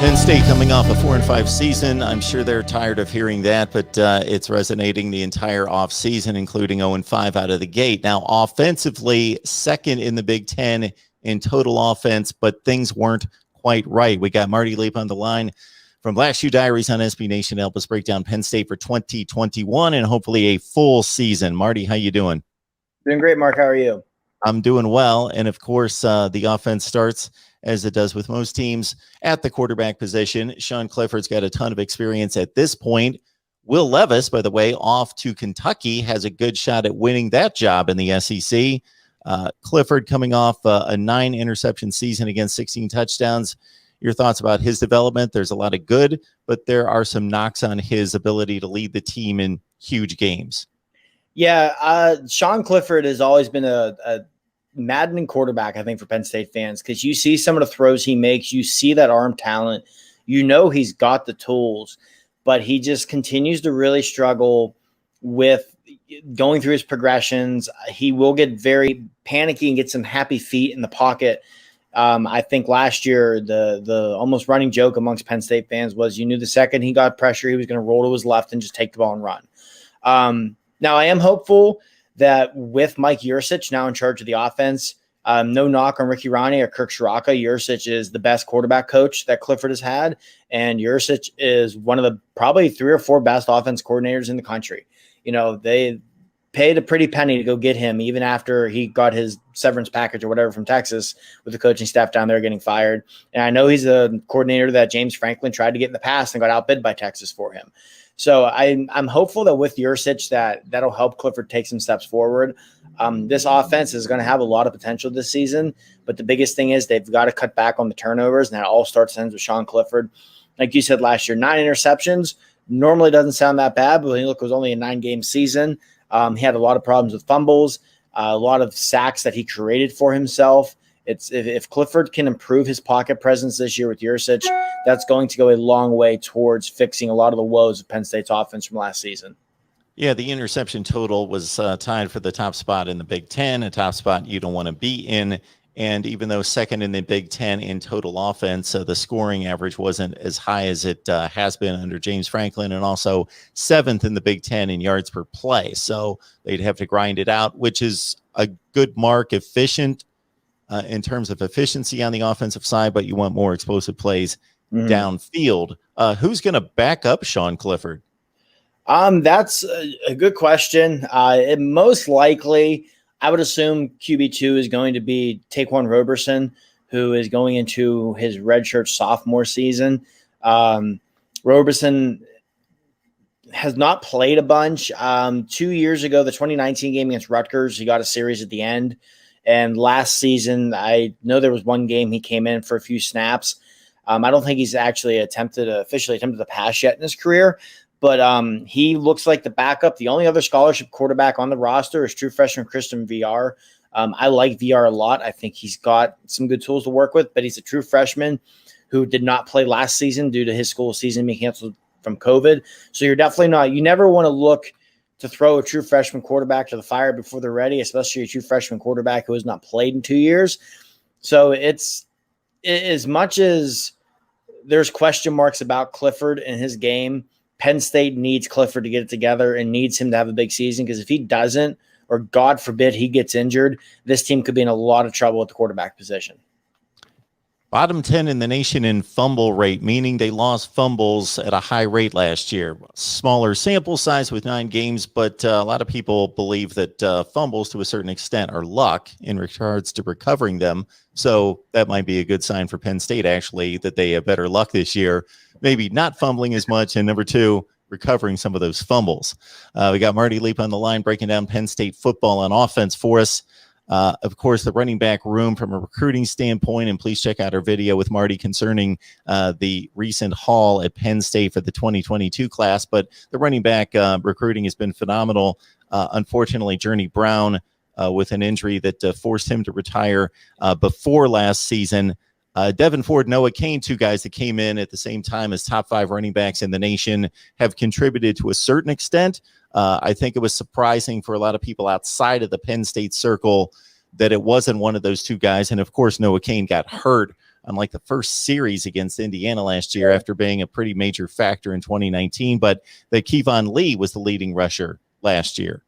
Penn State coming off a 4-5 season. I'm sure they're tired of hearing that, but it's resonating the entire offseason, including 0-5 out of the gate. Now, offensively, second in the Big Ten in total offense, but things weren't quite right. We got Marty Leap on the line from Black Shoe Diaries on SB Nation to help us break down Penn State for 2021 and hopefully a full season. Marty, how you doing? Doing great, Mark. How are you? I'm doing well. And of course, the offense starts, as it does with most teams, at the quarterback position. Sean Clifford's got a ton of experience at this point. Will Levis, by the way, off to Kentucky, has a good shot at winning that job in the SEC. Clifford coming off a 9-interception season against 16 touchdowns. Your thoughts about his development? There's a lot of good, but there are some knocks on his ability to lead the team in huge games. Yeah, Sean Clifford has always been a maddening quarterback, I think, for Penn State fans, because you see some of the throws he makes, you see that arm talent, you know he's got the tools, but he just continues to really struggle with going through his progressions. He will get very panicky and get some happy feet in the pocket. I think last year the almost running joke amongst Penn State fans was you knew the second he got pressure, he was going to roll to his left and just take the ball and run. Now, I am hopeful that with Mike Yurcich now in charge of the offense, no knock on Ricky Ronnie or Kirk Shiraka, Yurcich is the best quarterback coach that Clifford has had, and Yurcich is one of the probably 3 or 4 best offense coordinators in the country. You know, they paid a pretty penny to go get him, even after he got his severance package or whatever from Texas with the coaching staff down there getting fired. And I know he's a coordinator that James Franklin tried to get in the past and got outbid by Texas for him. So I'm hopeful that with Yurcich that'll help Clifford take some steps forward. This offense is going to have a lot of potential this season, but the biggest thing is they've got to cut back on the turnovers, and that all starts and ends with Sean Clifford. Like you said last year, 9 interceptions normally doesn't sound that bad, but when you look, it was only a 9-game season. He had a lot of problems with fumbles, a lot of sacks that he created for himself. If Clifford can improve his pocket presence this year with Yurcich, that's going to go a long way towards fixing a lot of the woes of Penn State's offense from last season. Yeah, the interception total was tied for the top spot in the Big Ten, a top spot you don't want to be in. And even though second in the Big Ten in total offense, the scoring average wasn't as high as it has been under James Franklin, and also 7th in the Big Ten in yards per play. So they'd have to grind it out, which is a good mark, efficient in terms of efficiency on the offensive side, but you want more explosive plays downfield. Who's going to back up Sean Clifford? That's a good question. It most likely, I would assume QB2 is going to be Taquan Roberson, who is going into his redshirt sophomore season. Roberson has not played a bunch. 2 years ago, the 2019 game against Rutgers, he got a series at the end. And last season, I know there was one game he came in for a few snaps. I don't think he's actually officially attempted to pass yet in his career, but he looks like the backup. The only other scholarship quarterback on the roster is true freshman Christian VR. I like VR a lot. I think he's got some good tools to work with, but he's a true freshman who did not play last season due to his school season being canceled from COVID. So you're definitely not – you never want to look – to throw a true freshman quarterback to the fire before they're ready, especially a true freshman quarterback who has not played in 2 years. So it's as much as there's question marks about Clifford and his game, Penn State needs Clifford to get it together and needs him to have a big season, because if he doesn't, or God forbid he gets injured, this team could be in a lot of trouble at the quarterback position. Bottom 10 in the nation in fumble rate, meaning they lost fumbles at a high rate last year. Smaller sample size with 9 games, but a lot of people believe that fumbles to a certain extent are luck in regards to recovering them. So that might be a good sign for Penn State, actually, that they have better luck this year. Maybe not fumbling as much, and number 2, recovering some of those fumbles. We got Marty Leap on the line breaking down Penn State football on offense for us. Of course, the running back room from a recruiting standpoint, and please check out our video with Marty concerning the recent haul at Penn State for the 2022 class. But the running back recruiting has been phenomenal. Unfortunately, Journey Brown with an injury that forced him to retire before last season. Devin Ford, Noah Kane, 2 guys that came in at the same time as top 5 running backs in the nation, have contributed to a certain extent. I think it was surprising for a lot of people outside of the Penn State circle that it wasn't one of those 2 guys. And of course, Noah Kane got hurt on like the first series against Indiana last year after being a pretty major factor in 2019. But that Kevon Lee was the leading rusher last year.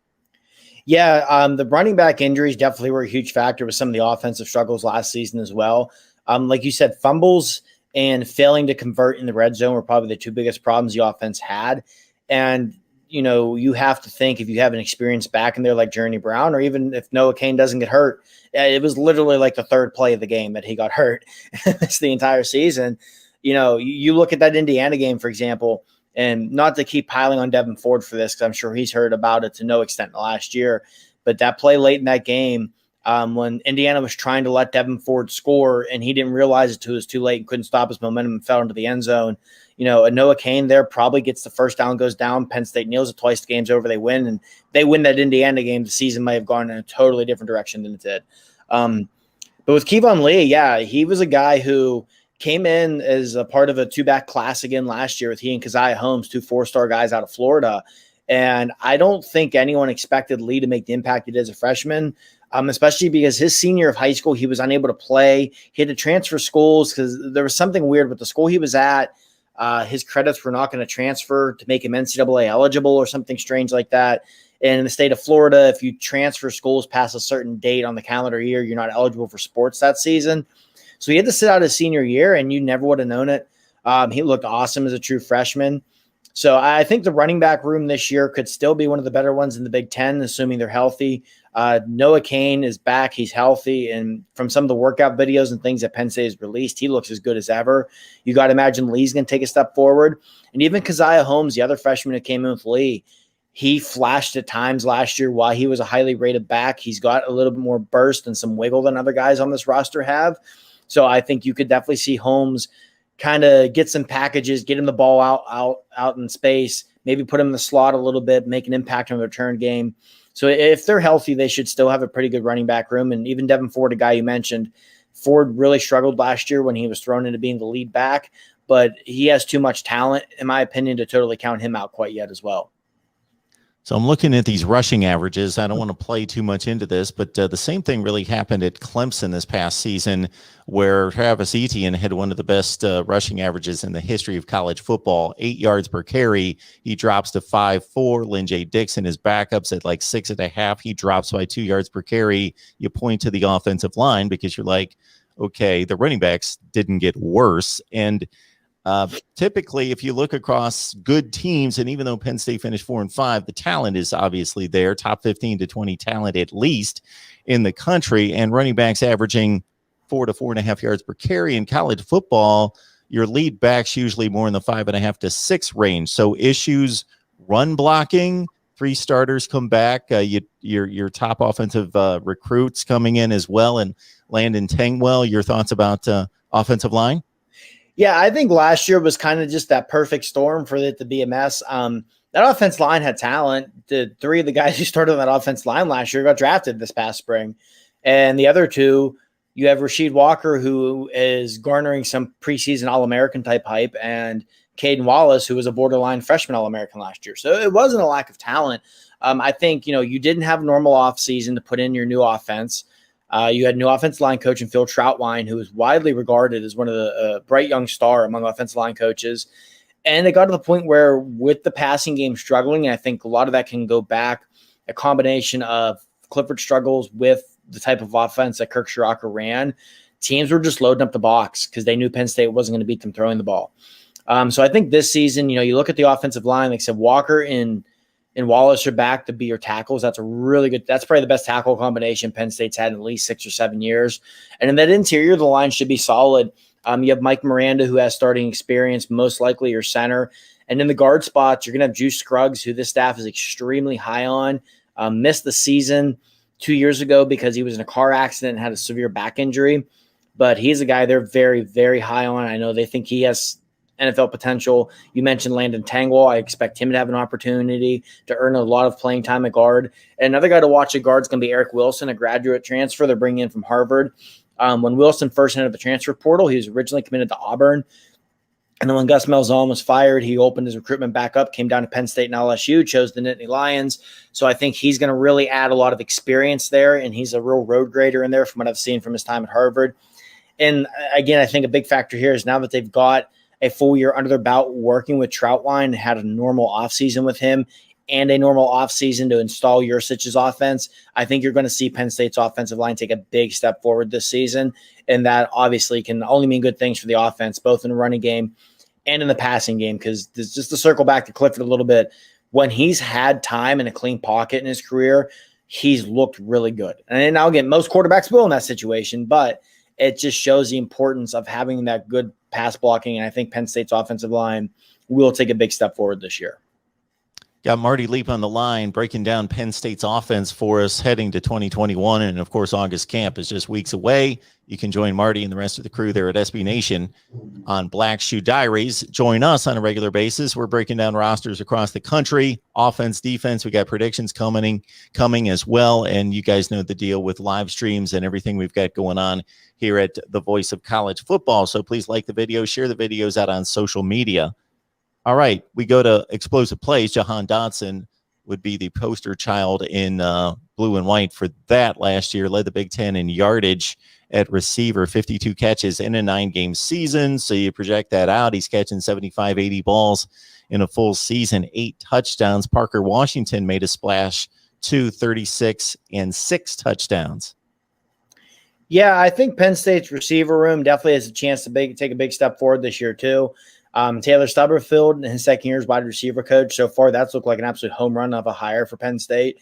Yeah, the running back injuries definitely were a huge factor with some of the offensive struggles last season as well. Like you said, fumbles and failing to convert in the red zone were probably the two biggest problems the offense had. And, you have to think if you have an experienced back in there like Journey Brown, or even if Noah Cain doesn't get hurt, it was literally like the third play of the game that he got hurt. It's the entire season. You look at that Indiana game, for example, and not to keep piling on Devin Ford for this, because I'm sure he's heard about it to no extent in the last year, but that play late in that game, when Indiana was trying to let Devin Ford score and he didn't realize it till it was too late and couldn't stop his momentum and fell into the end zone. A Noah Cain there probably gets the first down, goes down. Penn State kneels it twice. The game's over. They win, and they win that Indiana game. The season may have gone in a totally different direction than it did. But with Kevon Lee, yeah, he was a guy who came in as a part of a two-back class again last year with he and Keziah Holmes, two four-star guys out of Florida. And I don't think anyone expected Lee to make the impact he did as a freshman, especially because his senior of high school, he was unable to play. He had to transfer schools because there was something weird with the school he was at. His credits were not going to transfer to make him NCAA eligible or something strange like that. And in the state of Florida, if you transfer schools past a certain date on the calendar year, you're not eligible for sports that season. So he had to sit out his senior year, and you never would have known it. He looked awesome as a true freshman. So I think the running back room this year could still be one of the better ones in the Big Ten, assuming they're healthy. Noah Cain is back. He's healthy. And from some of the workout videos and things that Penn State has released, he looks as good as ever. You got to imagine Lee's going to take a step forward. And even Keziah Holmes, the other freshman who came in with Lee, he flashed at times last year while he was a highly rated back. He's got a little bit more burst and some wiggle than other guys on this roster have. So I think you could definitely see Holmes kind of get some packages, get him the ball out in space, maybe put him in the slot a little bit, make an impact on the return game. So if they're healthy, they should still have a pretty good running back room. And even Devin Ford, a guy you mentioned, Ford really struggled last year when he was thrown into being the lead back, but he has too much talent, in my opinion, to totally count him out quite yet as well. So I'm looking at these rushing averages. I don't want to play too much into this, but the same thing really happened at Clemson this past season, where Travis Etienne had one of the best rushing averages in the history of college football, 8 yards per carry. He drops to 5.4. Lynn J. Dixon is backups at like 6.5. He drops by 2 yards per carry. You point to the offensive line because you're like, okay, the running backs didn't get worse. And typically, if you look across good teams, and even though Penn State finished 4-5, the talent is obviously there, top 15 to 20 talent at least in the country, and running backs averaging 4 to 4.5 yards per carry. In college football, your lead backs usually more in the 5.5 to 6 range. So issues, run blocking, 3 starters come back, your top offensive recruits coming in as well, and Landon Tangwell. Your thoughts about offensive line? Yeah, I think last year was kind of just that perfect storm for it to be a mess. That offense line had talent. The 3 of the guys who started on that offense line last year got drafted this past spring. And the other 2, you have Rasheed Walker, who is garnering some preseason All-American type hype, and Caden Wallace, who was a borderline freshman All-American last year. So it wasn't a lack of talent. I think, you didn't have a normal offseason to put in your new offense. You had new offensive line coach in Phil Troutwine, who is widely regarded as one of the bright young star among offensive line coaches. And it got to the point where with the passing game struggling, and I think a lot of that can go back, a combination of Clifford struggles with the type of offense that Kirk Schrocker ran, teams were just loading up the box because they knew Penn State wasn't going to beat them throwing the ball. So I think this season, you look at the offensive line, like I said, Walker and Wallace are back to be your tackles. That's probably the best tackle combination Penn State's had in at least 6 or 7 years. And in that interior, the line should be solid. You have Mike Miranda, who has starting experience, most likely your center. And in the guard spots, you're going to have Juice Scruggs, who this staff is extremely high on. Missed the season 2 years ago because he was in a car accident and had a severe back injury. But he's a guy they're very, very high on. I know they think he has NFL potential. You mentioned Landon Tangwell. I expect him to have an opportunity to earn a lot of playing time at guard. And another guy to watch at guard is going to be Eric Wilson, a graduate transfer they're bringing in from Harvard. When Wilson first entered the transfer portal, he was originally committed to Auburn. And then when Gus Malzahn was fired, he opened his recruitment back up, came down to Penn State and LSU, chose the Nittany Lions. So I think he's going to really add a lot of experience there, and he's a real road grader in there from what I've seen from his time at Harvard. And again, I think a big factor here is now that they've got a full year under their belt working with Troutwine, had a normal offseason with him and a normal offseason to install Yursich's offense, I think you're going to see Penn State's offensive line take a big step forward this season. And that obviously can only mean good things for the offense, both in the running game and in the passing game. Because just to circle back to Clifford a little bit, when he's had time in a clean pocket in his career, he's looked really good. And now again, most quarterbacks will in that situation, but it just shows the importance of having that good pass blocking. And I think Penn State's offensive line will take a big step forward this year. Got Marty Leap on the line, breaking down Penn State's offense for us heading to 2021. And of course, August camp is just weeks away. You can join Marty and the rest of the crew there at SB Nation on Black Shoe Diaries. Join us on a regular basis. We're breaking down rosters across the country, offense, defense. We got predictions coming as well. And you guys know the deal with live streams and everything we've got going on here at the Voice of College Football. So please like the video, share the videos out on social media. All right, we go to explosive plays. Jahan Dotson would be the poster child in blue and white for that last year. Led the Big Ten in yardage at receiver, 52 catches in a 9-game season. So you project that out. He's catching 75, 80 balls in a full season, 8 touchdowns. Parker Washington made a splash, 36 and 6 touchdowns. Yeah, I think Penn State's receiver room definitely has a chance to take a big step forward this year too. Taylor Stubberfield in his second year as wide receiver coach. So far, that's looked like an absolute home run of a hire for Penn State.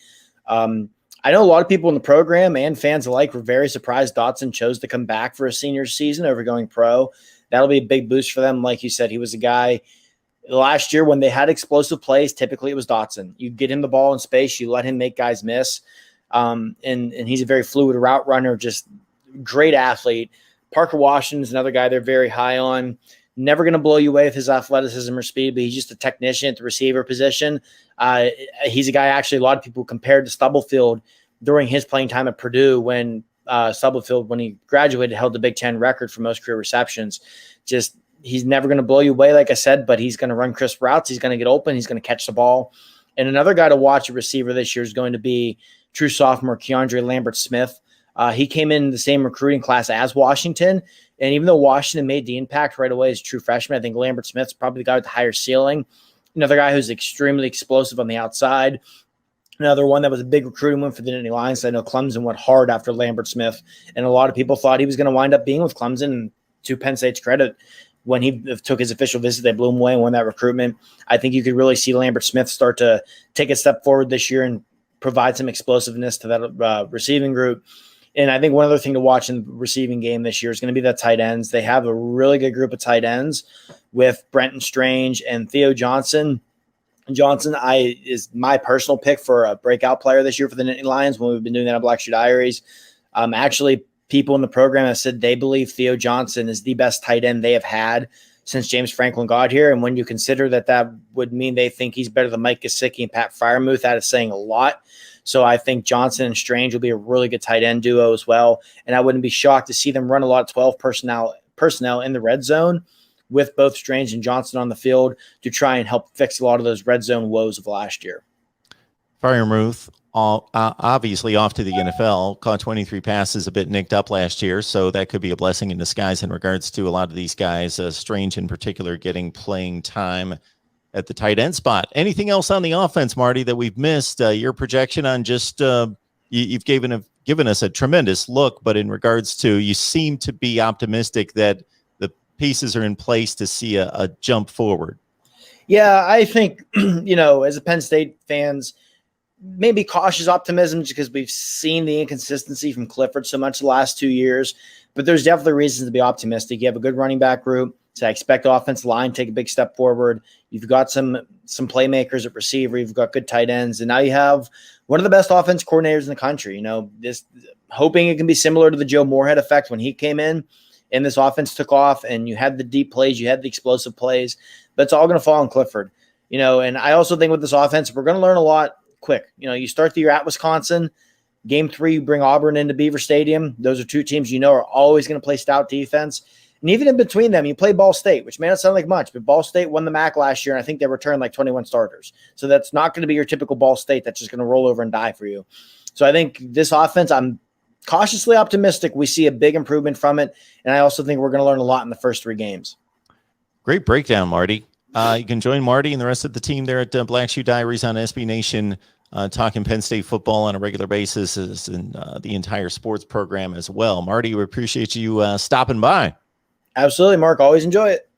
I know a lot of people in the program and fans alike were very surprised Dotson chose to come back for a senior season over going pro. That'll be a big boost for them. Like you said, he was a guy last year when they had explosive plays. Typically, it was Dotson. You get him the ball in space, you let him make guys miss. And he's a very fluid route runner, just great athlete. Parker Washington is another guy they're very high on. Never going to blow you away with his athleticism or speed, but he's just a technician at the receiver position. He's a guy actually a lot of people compared to Stubblefield during his playing time at Purdue when Stubblefield, when he graduated, held the Big Ten record for most career receptions. Just he's never going to blow you away, like I said, but he's going to run crisp routes. He's going to get open. He's going to catch the ball. And another guy to watch at receiver this year is going to be true sophomore Keandre Lambert-Smith. He came in the same recruiting class as Washington. And even though Washington made the impact right away as a true freshman, I think Lambert-Smith's probably the guy with the higher ceiling. Another guy who's extremely explosive on the outside. Another one that was a big recruiting win for the Nittany Lions. I know Clemson went hard after Lambert-Smith, and a lot of people thought he was going to wind up being with Clemson. And to Penn State's credit, when he took his official visit, they blew him away and won that recruitment. I think you could really see Lambert-Smith start to take a step forward this year and provide some explosiveness to that receiving group. And I think one other thing to watch in the receiving game this year is going to be the tight ends. They have a really good group of tight ends with Brenton Strange and Theo Johnson. Johnson is my personal pick for a breakout player this year for the Nittany Lions when we've been doing that on Black Shoe Diaries. Actually, people in the program have said they believe Theo Johnson is the best tight end they have had since James Franklin got here. And when you consider that would mean they think he's better than Mike Gesicki and Pat Freiermuth, that is saying a lot. So I think Johnson and Strange will be a really good tight end duo as well. And I wouldn't be shocked to see them run a lot of 12 personnel in the red zone with both Strange and Johnson on the field to try and help fix a lot of those red zone woes of last year. Freiermuth, obviously off to the NFL, caught 23 passes, a bit nicked up last year. So that could be a blessing in disguise in regards to a lot of these guys, Strange in particular, getting playing time at the tight end spot. Anything else on the offense, Marty, that we've missed? Your projection on just you've given us a tremendous look, but in regards to, you seem to be optimistic that the pieces are in place to see a jump forward. Yeah, I think, as a Penn State fans, maybe cautious optimism just because we've seen the inconsistency from Clifford so much the last 2 years, but there's definitely reasons to be optimistic. You have a good running back group. So I expect the offensive line to take a big step forward. You've got some playmakers at receiver. You've got good tight ends. And now you have one of the best offense coordinators in the country. This hoping it can be similar to the Joe Moorhead effect when he came in and this offense took off and you had the deep plays, you had the explosive plays, but it's all going to fall on Clifford. And I also think with this offense, we're going to learn a lot quick. You start the year at Wisconsin. Game 3, you bring Auburn into Beaver Stadium. Those are two teams are always going to play stout defense. And even in between them, you play Ball State, which may not sound like much, but Ball State won the MAC last year, and I think they returned like 21 starters. So that's not going to be your typical Ball State that's just going to roll over and die for you. So I think this offense, I'm cautiously optimistic we see a big improvement from it. And I also think we're going to learn a lot in the first 3 games. Great breakdown, Marty. You can join Marty and the rest of the team there at Black Shoe Diaries on SB Nation, talking Penn State football on a regular basis and the entire sports program as well. Marty, we appreciate you stopping by. Absolutely, Mark. Always enjoy it.